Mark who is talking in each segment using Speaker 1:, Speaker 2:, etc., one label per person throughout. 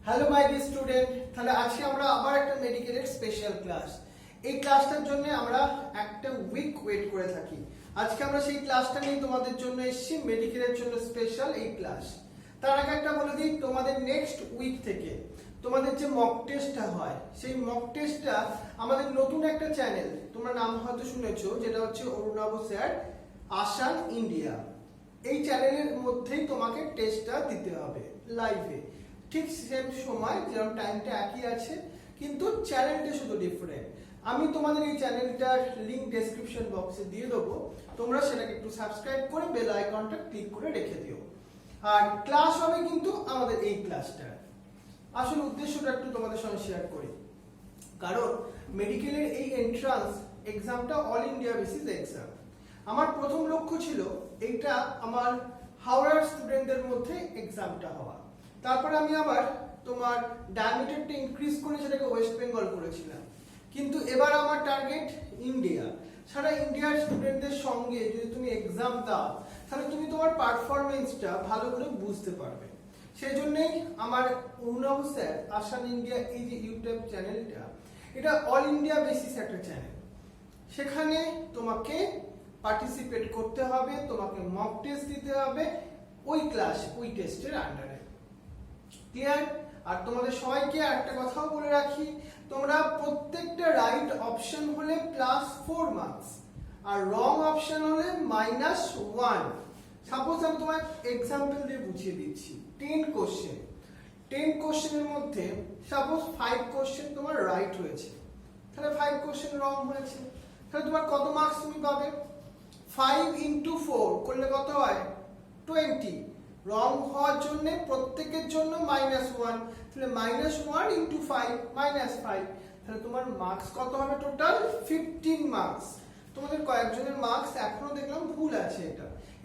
Speaker 1: Hello my dear student, তাহলে আজকে আমরা আবার একটা মেডিকেলের স্পেশাল ক্লাস। এই ক্লাসটার জন্য আমরা একটা উইক ওয়েট করে থাকি। আজকে আমরা সেই ক্লাসটা নিয়ে তোমাদের জন্য এসেছি, মেডিকেলের জন্য স্পেশাল এই ক্লাস। তার আগে একটা বলে দিই, তোমাদের নেক্সট উইক থেকে তোমাদের যে মক টেস্টটা হয়, সেই মক টেস্টটা আমাদের নতুন একটা চ্যানেল, তোমরা নাম হয়তো শুনেছো, যেটা হচ্ছে অরুণাভ স্যার আসান ইন্ডিয়া। এই চ্যানেলের মধ্যেই তোমাকে টেস্টটা দিতে হবে লাইভে, ঠিক সেম সময়, যেরকম টাইমটা একই আছে, কিন্তু চ্যানেলটা শুধু ডিফারেন্ট। আমি তোমাদের এই চ্যানেলটার লিংক ডেসক্রিপশন বক্সে দিয়ে দেবো, তোমরা সেটাকে একটু সাবস্ক্রাইব করে বেল আইকনটা ক্লিক করে রেখে দিও। আর ক্লাস হবে কিন্তু আমাদের এই ক্লাসটা। আসল উদ্দেশ্যটা একটু তোমাদের সঙ্গে শেয়ার করি, কারণ মেডিকেলের এই এন্ট্রান্স এক্সামটা অল ইন্ডিয়া বেসিস এক্সাম। আমার প্রথম লক্ষ্য ছিল এইটা আমার হাওড়ার স্টুডেন্টদের মধ্যে এক্সামটা হওয়া। তারপরে আমি আবার তোমার ডায়ামিটারটা ইনক্রিজ করে সেটাকে ওয়েস্ট বেঙ্গল করেছিলাম, কিন্তু এবার আমার টার্গেট ইন্ডিয়া। সারা ইন্ডিয়ার স্টুডেন্টদের সঙ্গে যদি তুমি এক্সাম দাও, তাহলে তুমি তোমার পারফরমেন্সটা ভালো করে বুঝতে পারবে। সেই জন্যই আমার অরুণাভ স্যার আসান ইন্ডিয়া এই যে ইউটিউব চ্যানেলটা, এটা অল ইন্ডিয়া বেসিস একটা চ্যানেল। সেখানে তোমাকে পার্টিসিপেট করতে হবে, তোমাকে মক টেস্ট দিতে হবে ওই ক্লাস ওই টেস্টের আন্ডারে। ক্লিয়ার? আর তোমাদের সবাইকে একটা কথাও বলে রাখি, তোমরা প্রত্যেকটা রাইট অপশন হলে +4 মার্কস আর রং অপশন হলে -1। সাপোজ আমি তোমার এক্সাম্পল দিয়ে বুঝিয়ে দিচ্ছি। 10 কোশ্চেনের মধ্যে সাপোজ 5 কোশ্চেন তোমার রাইট হয়েছে, তাহলে 5 কোশ্চেন রং হয়েছে, তাহলে তোমার কত মার্কস তুমি পাবে? 5 × 4 করলে কত হয়? 20। রং হওয়ার জন্য প্রত্যেকের জন্য -1, তাহলে -1 × 5 -5, তাহলে তোমার মার্কস কত হবে? Total 15 marks. তোমাদের কয়েকজনের মার্কস এখনো দেখলাম ভুল আছে,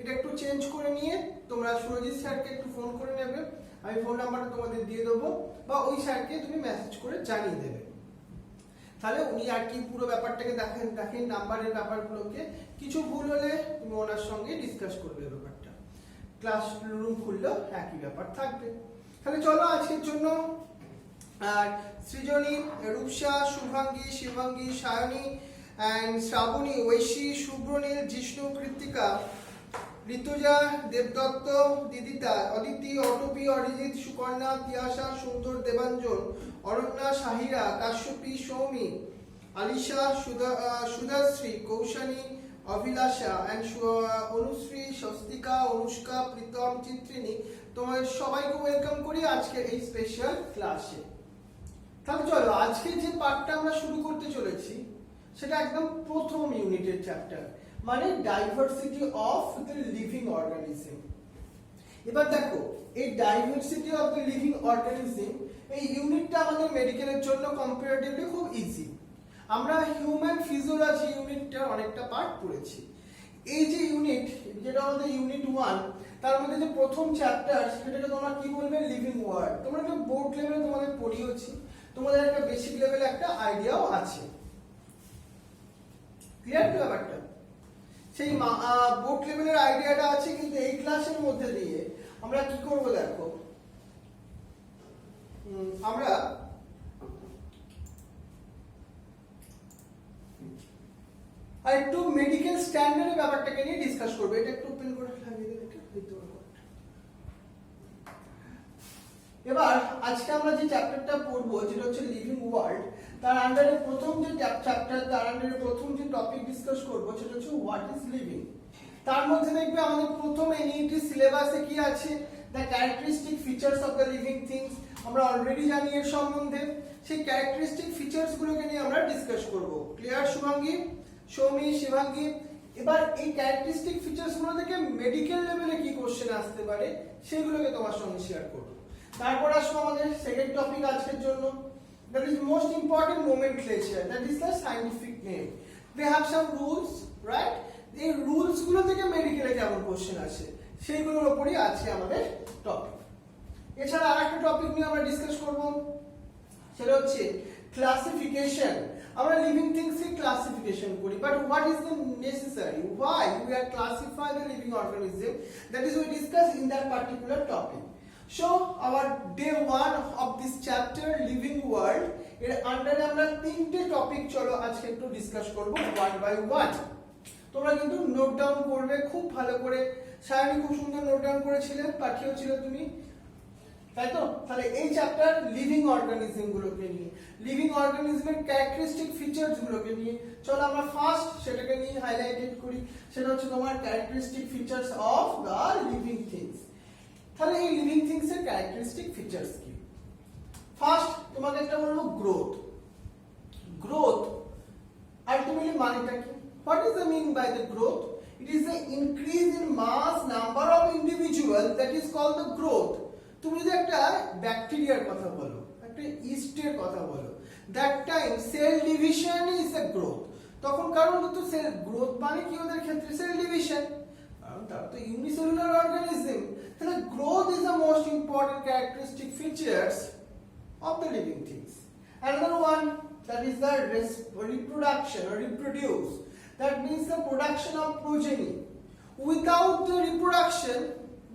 Speaker 1: এটা একটু চেঞ্জ করে নিয়ে তোমরা সুরজিৎ স্যারকে একটু ফোন করে নেবে, আমি ফোন নাম্বারটা তোমাদের দিয়ে দেবো, বা ওই স্যারকে তুমি মেসেজ করে জানিয়ে দেবে। তাহলে উনি আর কি পুরো ব্যাপারটাকে দেখেন নাম্বারের ব্যাপারগুলোকে, কিছু ভুল হলে তুমি ওনার সঙ্গে ডিসকাস করবে ব্যাপারটা। ক্লাস রুম খুললেও একই ব্যাপার থাকবে। তাহলে চলো আজকের জন্য সৃজনী, রূপসা, শুভাঙ্গী, শিবাঙ্গী, সায়নী অ্যান্ড শ্রাবণী, ঐশী, শুভ্রনীল, জিষ্ণু, কৃত্তিকা, ঋতুজা, দেবদত্ত, দিদিতা, অদিতি, অটপি, অরিজিৎ, সুকর্ণা, তিয়াশা, সুন্দর, দেবাঞ্জন, অরণ্যা, সাহিরা, কাশ্যপী, সৌমি, আলিশা, সুধাশ্রী, কৌশানী, অভিলাষা অ্যান্ড অনুশ্রী, স্বস্তিকা, অনুষ্কা, প্রীতম, চিত্রিনী, তোমাদের সবাইকে ওয়েলকাম করি আজকের এই স্পেশাল ক্লাসে। তাহলে চলো আজকে যে পার্টটা আমরা শুরু করতে চলেছি, সেটা একদম প্রথম ইউনিটের চ্যাপ্টার, মানে diversity of the living organism. এবার দেখো, এই diversity of the living organism এই ইউনিটটা আমাদের মেডিকেলের জন্য কম্পারেটিভলি খুব ইজি। আমরা হিউম্যান ফিজিওলজি ইউনিটটার অনেকটা পার্ট পড়েছি। এই যে ইউনিট, যেটা আমাদের ইউনিট 1, তার মধ্যে যে প্রথম চ্যাপ্টার, সেটাকে তোমরা কি বলবে? Living world. তোমরা একটা বোর্ড লেভেলে তোমাদের পড়িয়েছি, তোমাদের একটা বেসিক লেভেলে একটা আইডিয়াও আছে। ক্লিয়ার তো ব্যাপারটা? সেই বোর্ড লেভেলের আইডিয়াটা আছে, কিন্তু এই ক্লাসের মধ্যে দিয়ে আমরা কি করব দেখো, আমরা আর একটু মেডিকেল স্ট্যান্ডার্ডের ব্যাপারটাকে নিয়ে ডিসকাস করব। এটা একটু ওপেন করে লাগিয়ে দিন, এবার আজকে আমরা যে চ্যাপ্টারটা পড়বো, যেটা হচ্ছে লিভিং ওয়ার্ল্ড, তার আন্ডারে প্রথম যে চ্যাপ্টার, তার আন্ডারে প্রথম যে টপিক ডিসকাস করবো, সেটা হচ্ছে হোয়াট ইজ লিভিং। তার মধ্যে দেখবে আমাদের প্রথম এনইটি সিলেবাসে কি আছে? The characteristic features of the living things. আমরা অলরেডি জানি এর সম্বন্ধে, সেই ক্যারেক্টারিস্টিক ফিচার্স গুলোকে নিয়ে আমরা ডিসকাস করব। ক্লিয়ার শুভাঙ্গী, সৌমি, শিবাঙ্গী? এবার এই ক্যারেক্টারিস্টিক ফিচার্স গুলো থেকে মেডিকেল লেভেলে কি কোশ্চেন আসতে পারে, সেগুলোকে তোমার সঙ্গে শেয়ার করব। তারপর আসবো আমাদের সেকেন্ড টপিক আজকের জন্য, that is most important nomenclature, that is the scientific name. They have some rules, right? এই রুলস গুলো থেকে মেডিকেলে কেমন কোশ্চেন আসে, সেইগুলোর উপরই আজকে আমাদের টপিক। এছাড়া আরেকটা টপিক নিয়ে আমরা ডিসকাস করব, সেটা হচ্ছে ক্লাসিফিকেশন। আমরা লিভিং থিংস এর ক্লাসিফিকেশন করি, but what is the necessary, why we are classify the living organism, that is we discuss in that particular topic. So our day 1 of this chapter living world এর আন্ডারে আমরা তিনটে topic চলো আজকে একটু discuss করব one by one. তোমরা কিন্তু নোট ডাউন করবে খুব ভালো করে। সায়নী খুব সুন্দর নোট ডাউন করেছিলে, পাঠিয়েছিল তুমি, তাই তো? তাহলে এই চ্যাপ্টার লিভিং অর্গানিজম গুলোকে নিয়ে, লিভিং অর্গানিজমের ক্যারেক্টারিস্টিক ফিচারস গুলোকে নিয়ে চলো আমরা ফার্স্ট সেটাকে নিয়ে হাইলাইটেড করি। সেটা হচ্ছে তোমার characteristic features of the living things. তাহলে এই লিভিং থিংস এর ক্যারেক্টারিস্টিক ফিচারস কি? ফার্স্ট তোমাকে একটা বলবো গ্রোথ। গ্রোথ আলটিমেটলি মানেটা কি? What is the meaning by the growth? It is the increase in mass number of individual that is called the growth. তুমি যদি একটা ব্যাকটেরিয়ার কথা বলো, একটা ইস্টের কথা বলো, that time cell division is a growth. তখন কারণ তো সেল গ্রোথ মানে কি ওদের ক্ষেত্রে সেল ডিভিশন, কারণ তারা তো ইউনিসেলুলার অর্গানিজম। তাহলে growth is the most important characteristic features of the living things. Another one, that is the reproduction or reproduce. That means the production of progeny. Without the reproduction,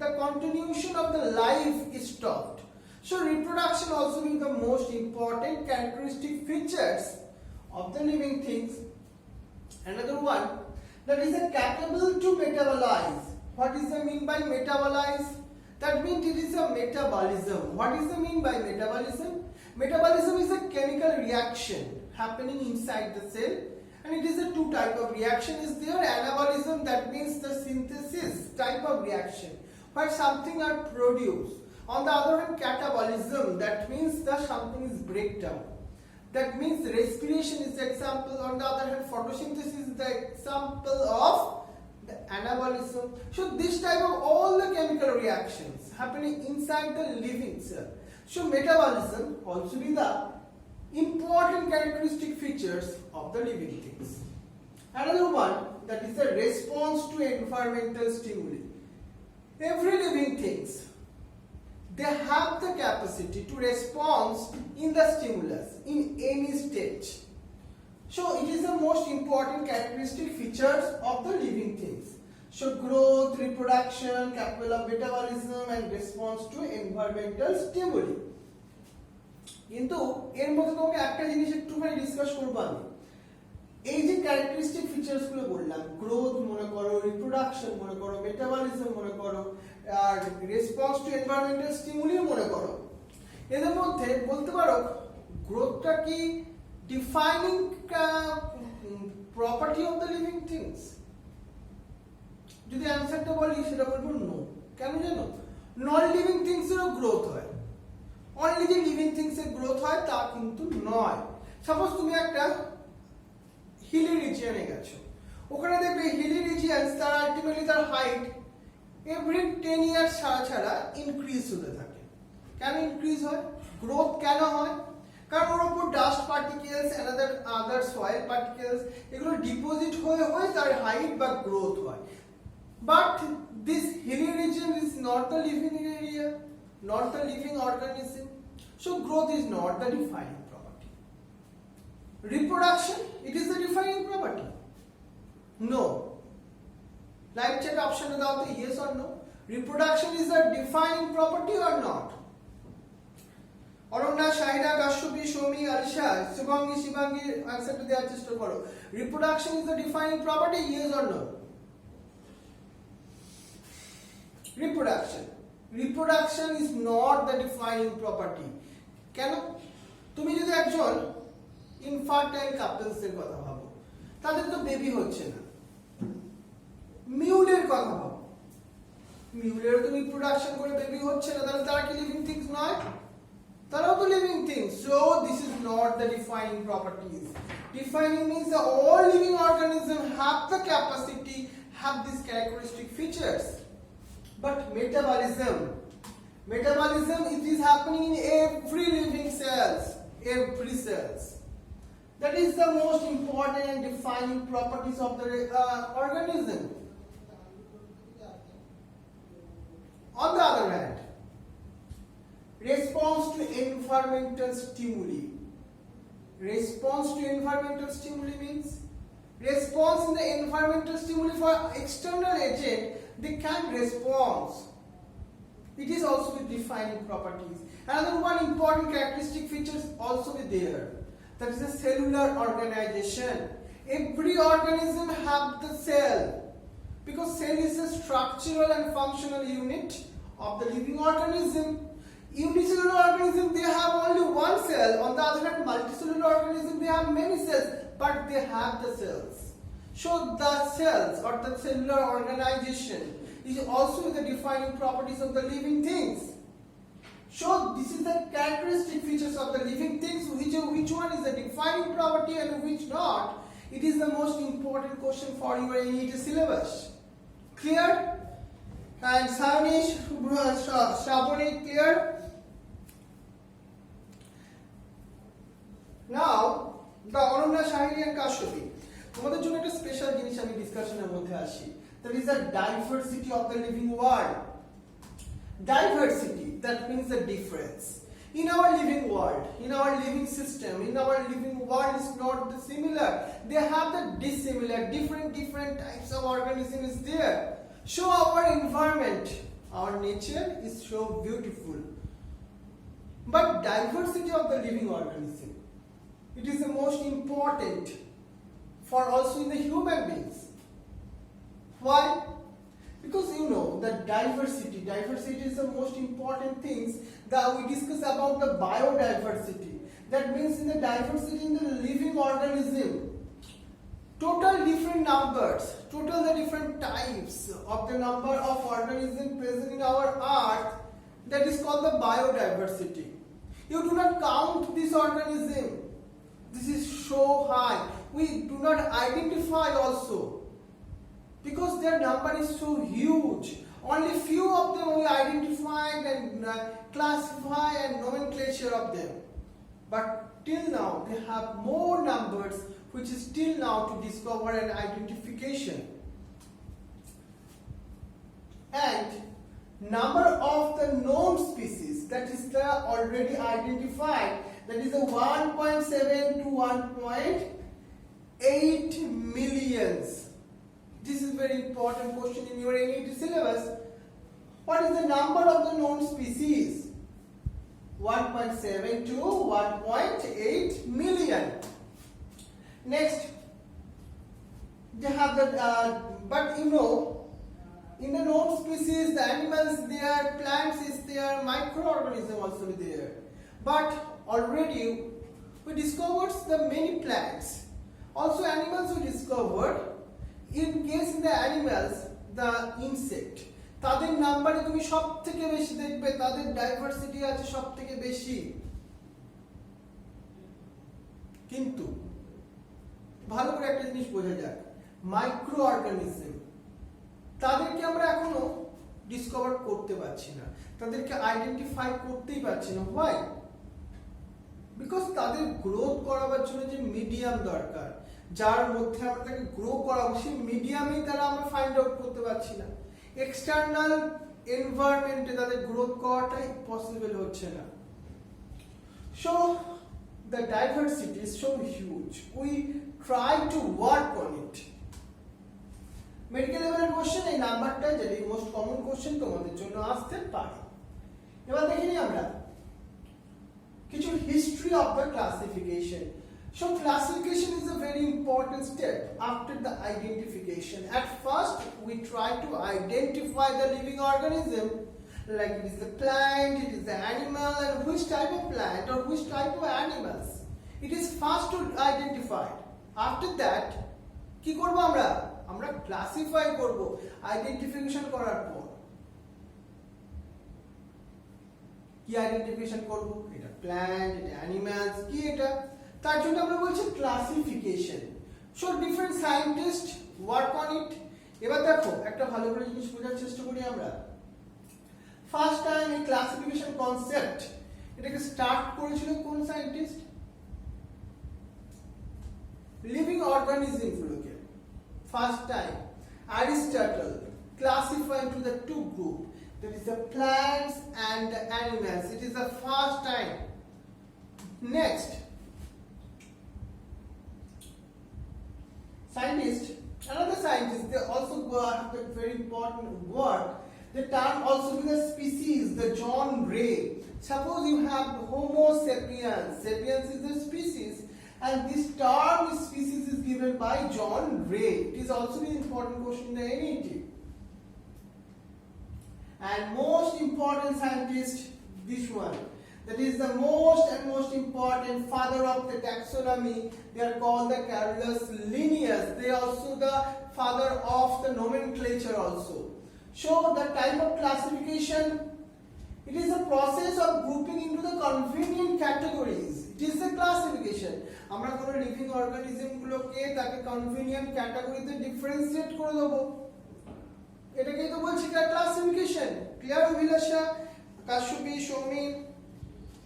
Speaker 1: the continuation of the life is stopped. So reproduction also being the most important characteristic features of the living things. Another one, that is capable to metabolize. What is the mean by metabolize? That means it is a metabolism. What is the mean by metabolism? Metabolism is a chemical reaction happening inside the cell, and it is a two type of reaction is there. Anabolism, that means the synthesis type of reaction where something are produced. On the other hand, catabolism, that means that something is breakdown. That means respiration is the example. On the other hand, photosynthesis is the example of the anabolism. So this type of all the chemical reactions happening inside the living cell. So metabolism also be the important characteristic features of the living things. Another one, that is the response to environmental stimuli. Every living things, they have the capacity to respond in the stimulus in any stage. So it is the most important characteristic features of the living things. So growth, reproduction, capable of metabolism and response to environmental stimuli. কিন্তু এর মধ্যে তোমাকে একটা জিনিস একটুখানি discuss করব আমি। এই যে ক্যারেক্টারিস্টিক ফিচারস গুলো বললাম, গ্রোথ মনে করো, রিপ্রোডাকশন মনে করো, মেটাবলিজম মনে করো, আর রেসপন্স টু এনভায়রনমেন্টাল স্টিমুলি মনে করো, এদের মধ্যে বলতে পারো গ্রোথটা কি defining property of the living things? যদি অ্যানসারটা বলি সেটা বলবো নো। কেন জানো? নন লিভিং থিংস এরও গ্রোথ হয়, অনলি যে লিভিং থিংস এর গ্রোথ হয় তা কিন্তু নয়। সাপোজ তুমি একটা হিলি রিজিয়নে গেছো, ওখানে দেখবে হিলি রিজিয়ন তার আলটিমেটলি তার হাইট এভরি 10 ইয়ার ছাড়া ছাড়া ইনক্রিজ হতে থাকে। কেন ইনক্রিজ হয়? গ্রোথ কেন হয়? কারণ ওর উপর dust particles, other soil particles এগুলো ডিপোজিট হয়ে হয়ে তার হাইট বা গ্রোথ হয়। But this hilly region is not the living area, not the living organism. So growth is not the defining property. Reproduction, it is the defining property. No. Live chat option without the yes or no. Reproduction is the defining property or not? Aranya, Shahina, Kashyapi, Soumi, Alisha, Shubhangi, Shivangi আনসারটা দেওয়ার চেষ্টা করো। Reproduction is the defining property, yes or no? Reproduction is not the defining property. কেন? তুমি যদি একজন infertile couples এর কথা ভাবো, তাদের তো বেবি হচ্ছে না। মিউলের কথা ভাবো, মিউলেরও তো রিপ্রোডাকশন করে বেবি হচ্ছে না, তাহলে তারা কি লিভিং থিংস নয়? তারাও তো living things. So this is not the defining properties. Defining means that all living organisms have the capacity, have these characteristic features. But metabolism, it is happening in every living cells, every cells. That is the most important and defining properties of the organism. On the other hand, response to environmental stimuli. Response to environmental stimuli means response in the environmental stimuli for external agent, they can respond It is also with defining properties. Another one important characteristic feature is also with there. That is the cellular organization. Every organism have the cell, because cell is a structural and functional unit of the living organism. Unicellular organism, they have only one cell. On the other hand, multicellular organism, they have many cells, but they have the cells. So the cells or the cellular organization is also the defining properties of the living things. So this is the characteristic features of the living things, which one is the defining property and which not. It is the most important question for your NEET syllabus. Clear? And Sarnish, Shravani, clear? Now, the Ananya, Shahini and Kashyapi. তোমাদের জন্য একটা special জিনিস আমি ডিসকাশনের মধ্যে আসি, that is the diversity of the living world. Diversity, that means the difference. In our living world, in our living system, in our living world is not the similar. They have the dissimilar, different types of organisms is there. So our environment, our nature is so beautiful. But diversity of the living organism, it is the most important for also in the human beings. Why? Because you know that diversity is the most important things that we discuss about the biodiversity. That means in the diversity in the living organism, total different numbers, total the different types of the number of organisms present in our earth, that is called the biodiversity. You do not count this organism. This is so high. We do not identify also, because their number is so huge. Only few of them we identified and classify and nomenclature of them. But till now they have more numbers which is still now to discover and identification. And number of the known species, that is the already identified, that is the 1.7 to 1.8 millions. This is very important question in your NEET syllabus. What is the number of the known species? 1.7 to 1.8 million. Next, they have the but you know, in the known species, the animals there, plants is there, microorganism also there. But already we discovered the many plants. Also animals we discovered. In case in the animals, the insect, তাদের নাম্বারে তুমি সবথেকে বেশি দেখবে, তাদের diversity আছে সবথেকে বেশি। কিন্তু ভালো করে একটা জিনিস বোঝা যাক, মাইক্রো অর্গানিজম, তাদেরকে আমরা এখনো ডিসকভার করতে পারছি না, তাদেরকে আইডেন্টিফাই করতেই পারছি না। হোয়াই? বিকজ তাদের গ্রোথ করাবার জন্য যে মিডিয়াম দরকার, যার মধ্যে আমরা তাকে গ্রো করাবো, সেই মিডিয়ামেই তারা আমরা ফাইন্ড আউট করতে পারছি না। এক্সটার্নাল এনভায়রনমেন্টে তাদের গ্রোথ করাটাই পসিবল হচ্ছে না। So the diversity is so huge, we try to work on it. Medical লেভেলের কোশ্চেন এই নাম্বারটা যদি মোস্ট কমন কোশ্চেন তোমাদের জন্য আসতে পারে। এবার দেখে নিই আমরা কিছু history of the classification. So classification is a very important step after the identification. At first we try to identify the living organism, like it is the plant, it is the animal, and which type of plant or which type of animals. It is first to identify. After that কি করব আমরা? আমরা classify করব identification করার পর। কি identification করব? এটা প্ল্যান্ট, এটা অ্যানিমালস, কি এটা? তার জন্য আমরা বলছি classification. So different scientist work on it. এবার দেখো একটা ভালো করে জিনিস বোঝার চেষ্টা করি আমরা। ফার্স্ট টাইম এই ক্লাসিফিকেশন কনসেপ্ট এটাকে স্টার্ট করেছিল কোন সায়েন্টিস্ট? লিভিং অর্গানিজম গুলোকে first time Aristotle classify into the two group, that is the plants and the animals. It is the first time. Next, another scientist, they also have a very important work, The term also means the species, the genre. Suppose you have Homo sapiens. Sapiens is the species, and this term species is given by John Ray. It is also an important question in the NET. And most important scientist, this one. That is the most important father of the taxonomy. They are called the Carolus Linnaeus. They are also the father of the nomenclature also. So the type of classification, it is a process of grouping into the convenient categories. It is the classification. আমরা কোনো living organism গুলোকে তাকে convenient ক্যাটাগরিতে differentiate করে দেব, এটাকেই তো বলছি classification. Clear অভিলাষা, Kashyapi, Soumik,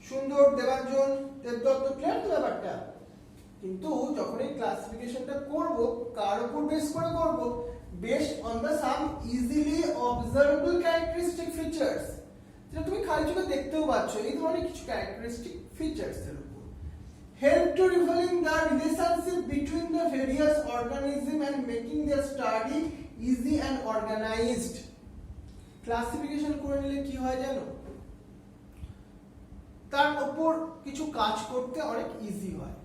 Speaker 1: সুন্দর, দেবাঞ্জন, দেবদত্ত, ক্লিয়ার তো ব্যাপারটা? কিন্তু যখন এই ক্লাসিফিকেশনটা করব, কার উপর বেস করে করব? Based on the some easily observable characteristic features, যেটা তুমি খালি চোখে দেখতেও পাচ্ছ, এই ধরনের কিছু ক্যারেক্টারিস্টিক ফিচার্স এর উপর। Help to revealing the relationship between the various organism and making their study easy and organised. Classification করে নিলে কি হয় জানো? তার উপর কিছু কাজ করতে অনেক ইজি হয়।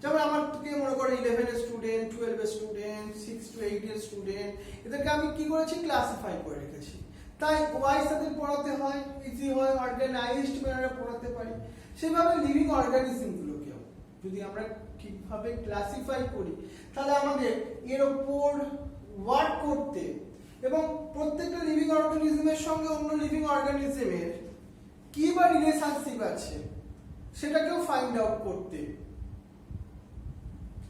Speaker 1: যেমন আমার থেকে মনে করো 11 এর স্টুডেন্ট, 12 এর স্টুডেন্ট, 6 to 8 এর স্টুডেন্ট, এদেরকে আমি কি করেছি? ক্লাসিফাই করে রেখেছি। তাই ওয়াইজ তাদের পড়াতে হয়, ইজি হয়, অর্গানাইজড ম্যানারে পড়াতে পারি। সেভাবে লিভিং অর্গানিজম গুলোকেও যদি আমরা ঠিকভাবে ক্লাসিফাই করি, তাহলে আমাদের এর উপর ওয়ার্ক করতে এবং প্রত্যেকটা লিভিং অর্গানিজমের সঙ্গে অন্য লিভিং অর্গানিজমের কি বা রিলেশনশিপ আছে সেটাকেও ফাইন্ড আউট করতে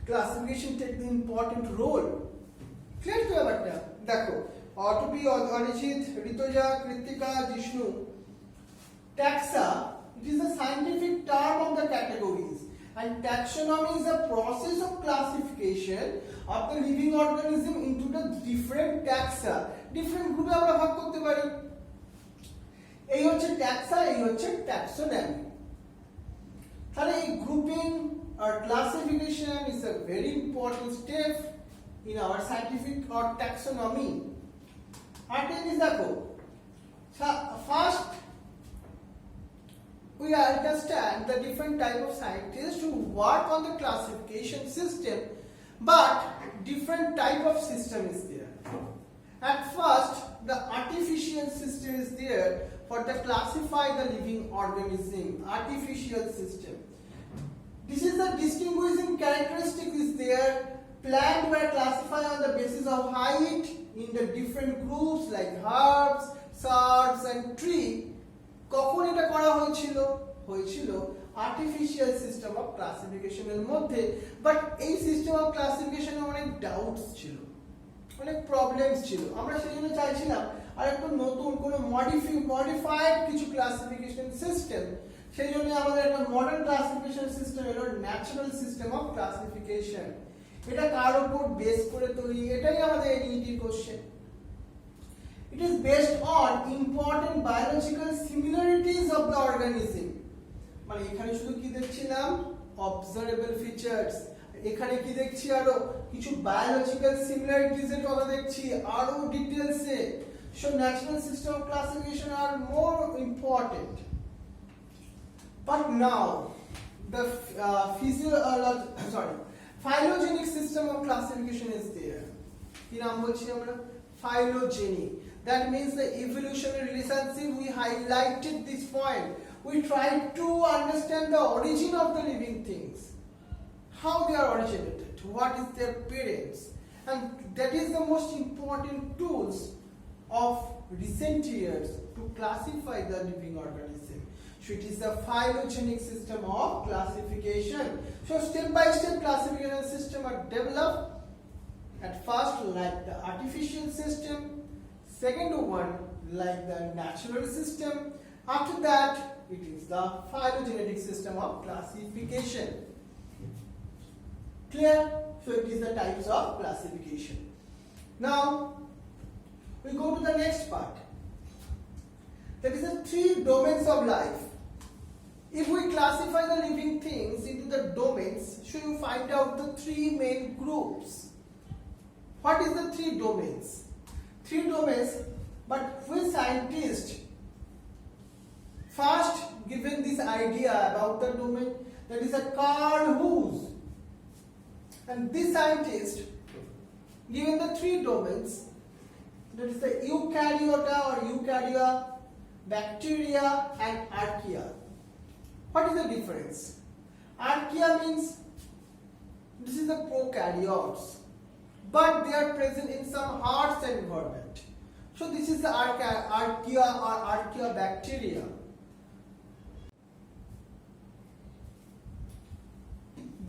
Speaker 1: classification take the important role. Clear তো ব্যাপারটা? দেখো, অটবি, অনিশিত, Rituja, Krittika, Jishnu, taxa, it is a scientific term of the categories, and taxonomy is a process of classification of the living organism into the different taxa. Different গ্রুপে আমরা ভাগ করতে পারি। এই হচ্ছে taxa, এই হচ্ছে taxonomy। তাহলে এই grouping or classification is a very important step in our scientific or taxonomy. Article is দেখো, first we understand the different type of scientists who work on the classification system, but different type of system is there. At first, the artificial system is there for the classify the living organism, artificial system. This is the distinguishing characteristic is there. Plant were classified on the basis of height in the different groups like herbs, shrubs and tree. কখন এটা করা হয়েছিল? Artificial system of ক্লাসিফিকেশনের মধ্যে। But এই system of ক্লাসিফিকেশনে অনেক doubts ছিল, অনেক problems ছিল। আমরা সেই জন্য চাইছিলাম আর একটু নতুন কোনো মডিফাইড কিছু ক্লাসিফিকেশন সিস্টেম। সেই জন্য আমাদের একটা মডার্ন ক্লাসিফিকেশন সিস্টেম এলো ন্যাচারাল সিস্টেম অফ ক্লাসিফিকেশন। এটা কার উপর বেস করে তৈরি? এটাই আমাদের NET question. It is based on important biological similarities of the organism. মানে এখানে শুধু কি দেখছিলাম? observable features. এখানে কি দেখছি? আরো কিছু biological similarities এর কথা দেখছি, আরো details A. So natural system of classification are more important. But now the phylogenic system of classification is there. কি নাম বলছি আমরা? Phylogeny. That means the evolutionary relationship. We highlighted this point. We tried to understand the origin of the living things, how they are originated, what is their parents, and that is the most important tools of recent years to classify the living organism. So it is the phylogenic system of classification. So step by step classification system are developed. At first like the artificial system, second one like the natural system, after that it is the phylogenetic system of classification. Clear? So it is the types of classification. Now we go to the next part. There is the 3 domains of life. If we classify the living things into the domains, so you find out the 3 main groups. What is the 3 domains? 3 domains, but which scientist first given this idea about the domain? That is a Carl Woese. And this scientist given the three domains, that is the eukaryota or eukarya, bacteria and archaea. What is the difference? Archaea means this is the prokaryotes, but they are present in some harsh environment. So this is the archaea or archaeobacteria.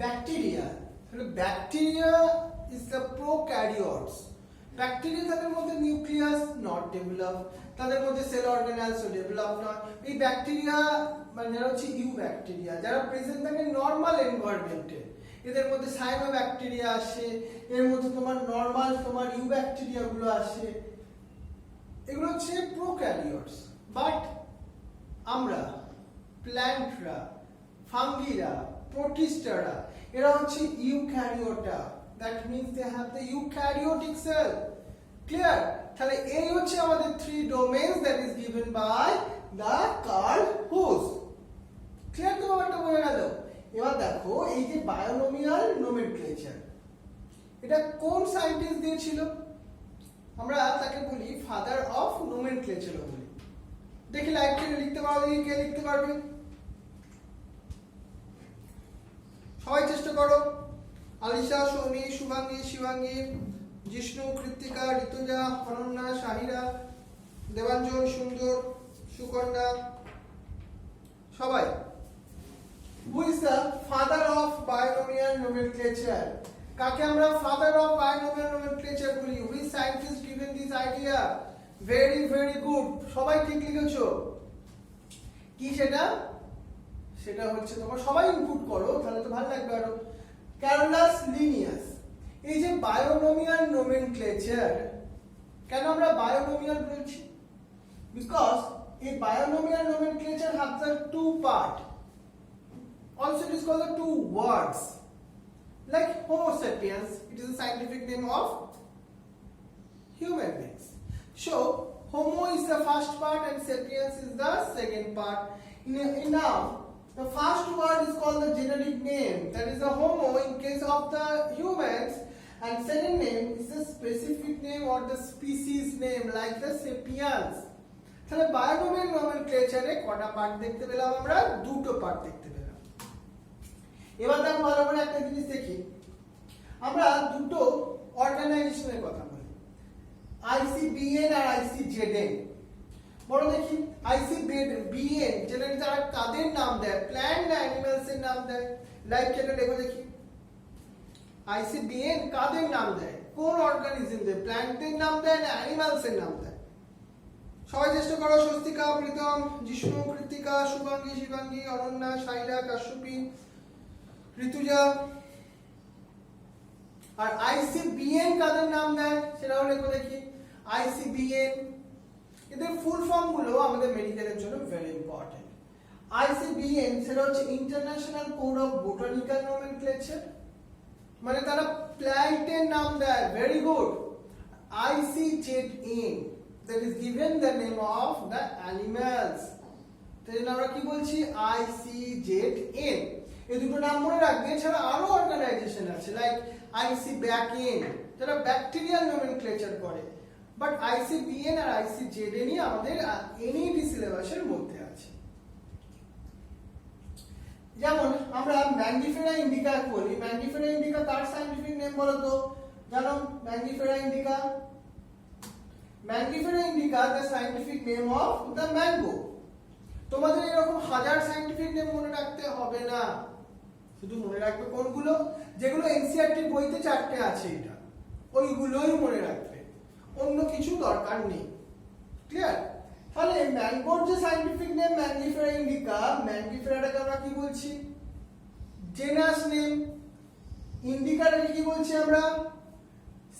Speaker 1: Bacteria. Bacteria is the prokaryotes. Bacteria তাদের মধ্যে nucleus not develop, তাদের মধ্যে sell অর্গানেলসও develop নয়। এই bacteria মানে হচ্ছে you bacteria, যারা present থাকে নর্মাল এনভায়রনমেন্টে। এদের মধ্যে সাইনো ব্যাকটেরিয়া আসে, এর মধ্যে তোমার নর্মাল তোমার ইউ ব্যাকটেরিয়া গুলো আসে। এগুলো হচ্ছে প্রোক্যারিওটস। বাট আমরা প্ল্যান্টরা, ফাঙ্গিরা, প্রোটিস্টারা, এরা হচ্ছে Eukaryota. That means they have the eukaryotic cell. Clear? তাহলে এই হচ্ছে আমাদের three domains that is given by the Carl Woese. Clear তো ব্যাপারটা বোঝা গেল? এবার দেখো এই যে বায়োনোমিয়াল নোমেনক্লেচার, এটা কোন সায়েন্টিস্ট দিয়েছিল? আমরা তাকে বলি ফাদার অফ নোমেনক্লেচার বলি। দেখি লাইভ থেকে লিখতে পারো, দেখি কে লিখতে পারবে? সবাই চেষ্টা করো। আলিশা, সৌমি, শুভাঙ্গী, শিবাঙ্গী, জিষ্ণু, কৃত্তিকা, ঋতুজা, অনন্যা, শাহিরা, দেবাঞ্জন, সুন্দর, সুকন্যা, সবাই। Who is the father of binomial nomenclature? কাকে আমরা ফাদার অফ বায়োনোমিয়াল নোমেনক্লেচার বলি? Which scientist given this idea? Very very good. সবাই ঠিক লিখেছো। কি সেটা? সেটা হচ্ছে তোমার সবাই ইনপুট করো, তাহলে তো ভালো লাগবে আরো। Carolus Linnaeus. এই যে বায়োনোমিয়াল নোমেনক্লেচার, কেন আমরা বায়োনোমিয়াল বলছি? বিকজ এই binomial nomenclature have the two part, also it is called the two words, like Homo sapiens, it is a scientific name of human beings. So Homo is the first part and sapiens is the second part. Now the first word is called the generic name, that is the Homo in case of the humans, and second name is the specific name or the species name like the sapiens. তাহলে বায়োনোমিয়াল নোমেনক্লেচারে কটা part দেখতে পেলাম আমরা? দুটো part দেখতে পেলাম। এবার দেখো ভালো করে একটা জিনিস দেখি, আমরা দুটো অর্গানাইজেশনের কথা বলি, ICBN আর ICZN। বড় দেখি ICBN জেনারেলি তারা কাদের নাম দেয়? প্ল্যান্ট না অ্যানিমালস এর নাম দেয়? লাইভ চ্যাটে লেখো দেখি, ICBN কাদের নাম দেয়? কোন অর্গানিজম দেয়? প্ল্যান্টের নাম দেয় না অ্যানিমালস এর নাম দেয়? সবাই চেষ্টা করো। স্বস্তিকা, প্রীতম, জিষ্ণু, কৃত্তিকা, শুভাঙ্গী, শিবাঙ্গী, অনন্যা, শাইলা, কাশ্যপী, ঋতুজা। আর ICBN কাদের নাম দেয় সেটাও লেখো দেখি। ICBN এদের ফুল ফর্ম গুলো আমাদের মেডিকেলের জন্য ভেরি ইম্পর্টেন্ট। ICBN সেটা হচ্ছে international code of botanical nomenclature, মানে তারা প্ল্যান্টের নাম দেয়। Very good. ICZN that is given the name of the animals, তাই জন্য আমরা কি বলছি? ICZN। এই দুটো নাম মনে রাখবে। এছাড়া আরো অর্গানাইজেশন আছে লাইক ICBACN, যারা ব্যাকটেরিয়াল নোমেনক্লেচার করে। বাট ICBN আর ICZN আমাদের NET সিলেবাসের মধ্যে আছে। যেমন আমরা ম্যাঙ্গিফেরা ইন্ডিকা বলি। ম্যাঙ্গিফেরা ইন্ডিকা তার সায়েন্টিফিক নেম বলো তো? জানো Mangifera indica? Mangifera indica the scientific name of the mango. তোমাদের এরকম হাজার সায়েন্টিফিক নেম মনে রাখতে হবে না, শুধু মনে রাখবে কোনগুলো? যেগুলো এনসিইআরটি বইতে 4টে আছে, এটা ওইগুলোই মনে রাখবে, অন্য কিছু দরকার নেই। ক্লিয়ার? তাহলে ম্যাঙ্গোর যে সায়েন্টিফিক নেম ম্যাঙ্গিফেরা ইন্ডিকা, ম্যাঙ্গিফেরাটাকে আমরা কি বলছি? Genus name. ইন্ডিকাটাকে কি বলছি আমরা?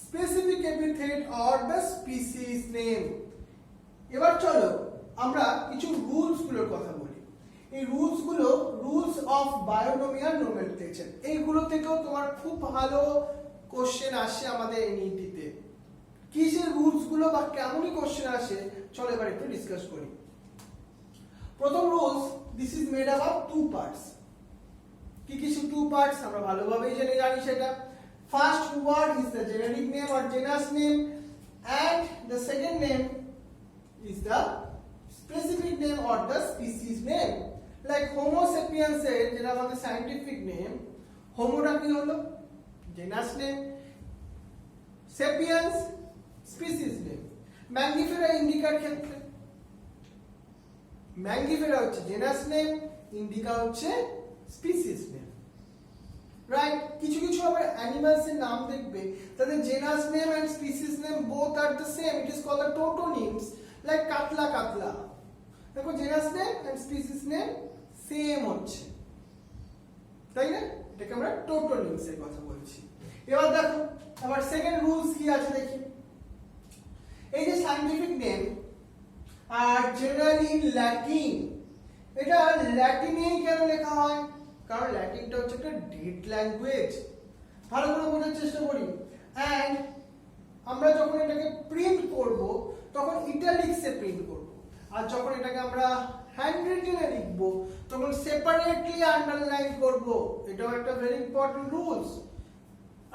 Speaker 1: Specific epithet or the species name. এবার চলো আমরা কিছু রুলস গুলোর কথা বলি। এই রুলস গুলো রুলস অফ বায়োনোমিয়াল নোমেনক্লেচার, এইগুলো থেকেও তোমার খুব ভালো কোশ্চেন আসে আমাদের এনইটিতে। কি সেই রুলস গুলো বা কেমনই কোশ্চেন আসে চলো এবার একটু ডিসকাস করি। প্রথম rules, this is made up of two parts. কি কি টু পার্টস আমরা ভালোভাবেই জেনে জানি সেটা। First word is the generic name or genus name and the second name is the specific name or the species name. Like Homo sapiens এর যেটা আমাদের scientific name, হোমোটা কি হলো genus name, sapiens species name। Mangifera ইন্ডিকার ক্ষেত্রে Mangifera হচ্ছে genus name, indica হচ্ছে স্পিসিস নেম, রাইট। কিছু কিছু আবার অ্যানিমালস এর নাম দেখবে তাদের genus name and species name both are the same, it is called the tautonyms. Like Catla catla, দেখো genus name and species name same হচ্ছে, তাই না? এটাকে আমরা টোটোনিমস এর কথা বলছি। এবার দেখো আবার সেকেন্ড রুলস কি আছে দেখি। এই যে সায়েন্টিফিক নেম আর জেনারেলি ইন ল্যাটিন, এটা ল্যাটিনেই কেন লেখা হয়? কারণ ল্যাটিনটা হচ্ছে একটা ডেড ল্যাঙ্গুয়েজ, ভালো করে বোঝার চেষ্টা করি। এন্ড আমরা যখন এটাকে প্রিন্ট করব তখন ইটালিক্সে প্রিন্ট করব, আর যখন এটাকে আমরা হ্যান্ড রিটেনে লিখব তখন সেপারেটলি আন্ডারলাইন করব। এটাও একটা ভেরি ইম্পর্টেন্ট রুলস।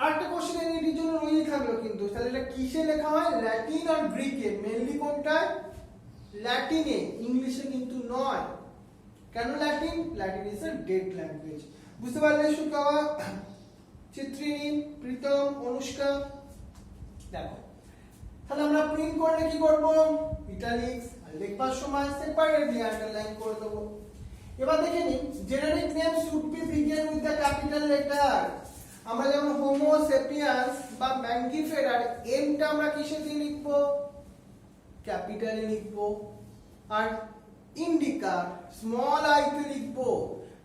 Speaker 1: আর একটা কোশ্চেন এর জন্য রয়েই থাকলো কিন্তু, তাহলে এটা কিসে লেখা হয়? ল্যাটিন আর গ্রিকে। মেইনলি কোনটায়? ল্যাটিনে, ইংলিশে কিন্তু নয়। কেন Latin? Latin is a dead language. বুঝতে পারলে সুকাওয়া, চিত্রিনী, প্রীতম, অনুষ্কা? দেখো তাহলে আমরা প্রিন্ট করলে কি করব? ইটালিক্স, আর লিখবার সময় সেপারেটলি আন্ডারলাইন করে দেব। এবার দেখে নিন, generic name should be begin with the capital letter. আমরা যেমন হোমো সেপিয়ান্স বা ম্যাঙ্গিফেরার এমটা আমরা কিসে দিয়ে লিখব? ক্যাপিটালে লিখব। আর ইন্ডিকা স্মল আই তে লিখব,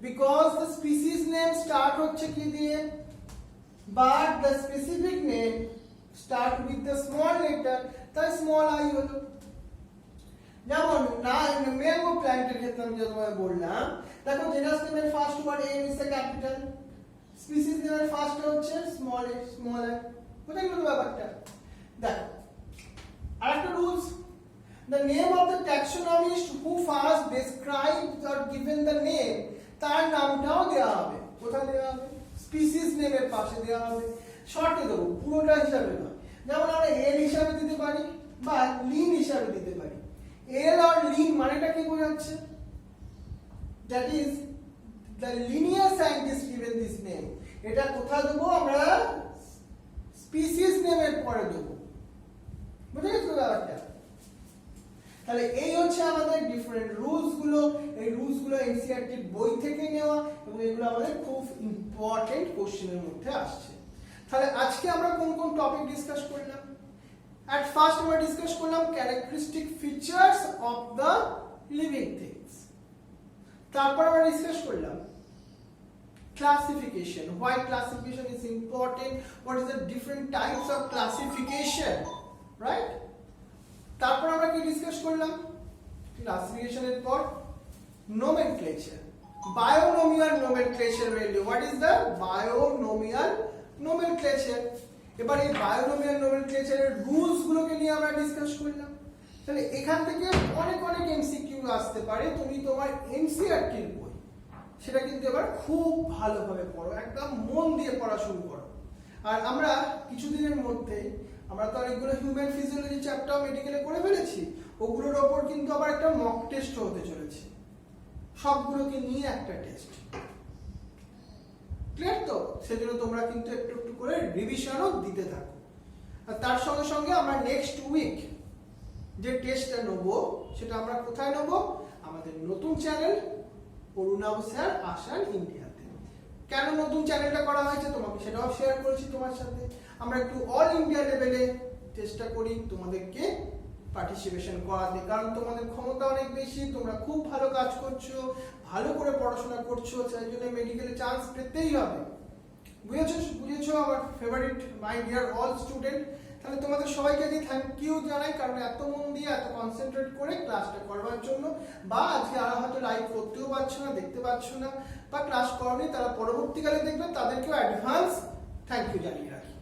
Speaker 1: because the species name start হচ্ছে কি দিয়ে? But the specific name start with the small letter, তাই স্মল আই হলো। যেমন না ম্যাঙ্গো প্ল্যান্টের ক্ষেত্রে আমি যেটা বললাম, দেখো জেনাস নেমের first word M is the capital, species নেমের ফার্স্ট হচ্ছে স্মল এ, স্মল আই। বুঝতে গেল ব্যাপারটা? দেখো আরেকটা rules, the name of the taxonomist who first described or given the name, তার নামটাও দেওয়া হবে। কোথায় দেওয়া হবে? স্পিসিস নেমের পাশে দেওয়া হবে। শর্টে দেবো, পুরোটা হিসাবে নয়। যেমন আমরা এল হিসাবে দিতে পারি বা লিন হিসাবে দিতে পারি। এল আর লিন মানেটা কি বোঝাচ্ছে? That is the linear scientist given this name। এটা কোথায় দেবো? আমরা স্পিসিস নেমের পরে দেবো। বুঝে গেছো ব্যাপারটা? তাহলে এই হচ্ছে আমাদের ডিফারেন্ট রুলস গুলো। এই রুলস গুলো এনসিইআরটি বই থেকে নেওয়া এবং এগুলো আমাদের খুব ইম্পর্টেন্ট কোশ্চেনের মধ্যে আসছে। তাহলে আজকে আমরা কোন কোন টপিক ডিসকাস করলাম? এট ফার্স্ট আমরা ডিসকাস করলাম characteristic features of the living things. তারপর আমরা ডিসকাস করলাম classification, why classification is important, what is the different types of classification, right? তারপর আমরা কি ডিসকাস করলাম? ক্লাসিফিকেশনের পর nomenclature, binomial nomenclature. Mainly what is the binomial nomenclature. এবার এই বায়োনোমিয়াল নোমেনক্লেচারের রুলস গুলোকে নিয়ে আমরা ডিসকাস করলাম। তাহলে এখান থেকে অনেক অনেক এমসিকিউ আসতে পারে। তুমি তোমার এনসিইআরটির বই সেটা কিন্তু এবার খুব ভালোভাবে পড়ো, একদম মন দিয়ে পড়া শুরু করো। আর আমরা কিছুদিনের মধ্যে আমরা তো অনেকগুলো হিউম্যান ফিজিওলজি চ্যাপ্টার মেডিকেলে করে ফেলেছি, ওগুলোর ওপর কিন্তু আবার একটা মক টেস্ট হতে চলেছে, সবগুলোকে নিয়ে একটা টেস্ট। ক্লিয়ার তো? সেজন্য তোমরা কিন্তু একটু একটু করে রিভিশনও দিতে থাকো। আর তার সঙ্গে সঙ্গে আমরা নেক্সট উইক যে টেস্টটা নেব সেটা আমরা কোথায় নেব? আমাদের নতুন চ্যানেল অরুণাভ স্যার আসান ইন্ডিয়াতে। কেন নতুন চ্যানেলটা করা হয়েছে তোমাকে সেটাও শেয়ার করেছি তোমার সাথে। আমরা একটু অল ইন্ডিয়া লেভেলে চেষ্টা করি তোমাদেরকে পার্টিসিপেশন করাতে, কারণ তোমাদের ক্ষমতা অনেক বেশি, তোমরা খুব ভালো কাজ করছো, ভালো করে পড়াশোনা করছো, সেই জন্য মেডিকেলে চান্স পেতেই হবে। বুঝেছো আমার favourite my dear all student? তাহলে তোমাদের সবাইকে দিয়ে থ্যাংক ইউ জানাই, কারণ এত মন দিয়ে এত কনসেন্ট্রেট করে ক্লাসটা করবার জন্য। বা আজকে আর হয়তো লাইভ করতেও পারছো না, দেখতে পাচ্ছ না, বা ক্লাস করনি, তারা পরবর্তীকালে দেখবে, তাদেরকেও অ্যাডভান্স থ্যাংক ইউ জানিয়ে রাখি।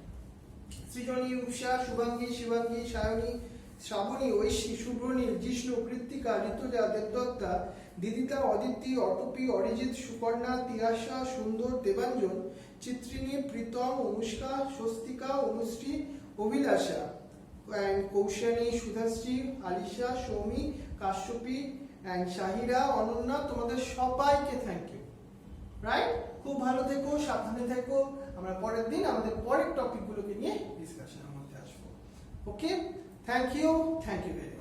Speaker 1: সৃজনী, উষা, শুভাঙ্গী, শিবাঙ্গী, সায়নী, শ্রাবণী, ঐশী, শুভ্রনীল, জিষ্ণু, কৃত্তিকা, ঋতুজা, দেবদত্তা, দিদিতা, অদিতি, অটপি, অরিজিৎ, সুকর্ণা, তিয়াশা, সুন্দর, দেবাঞ্জন, চিত্রিনী, প্রীতম, অনুষ্কা, স্বস্তিকা, অনুশ্রী, অভিলাষা, and কৌশানী, সুধাশ্রী, আলিশা, সৌমি, কাশ্যপী and শাহিরা, অনন্যা, তোমাদের সবাইকে থ্যাংক ইউ। রাইট, খুব ভালো থেকো, সাবধানে থেকো। আমরা পরের দিন আমাদের পরের টপিকগুলোকে নিয়ে ডিসকাশনের মধ্যে আসবো। ওকে, থ্যাংক ইউ ভেরি মাচ।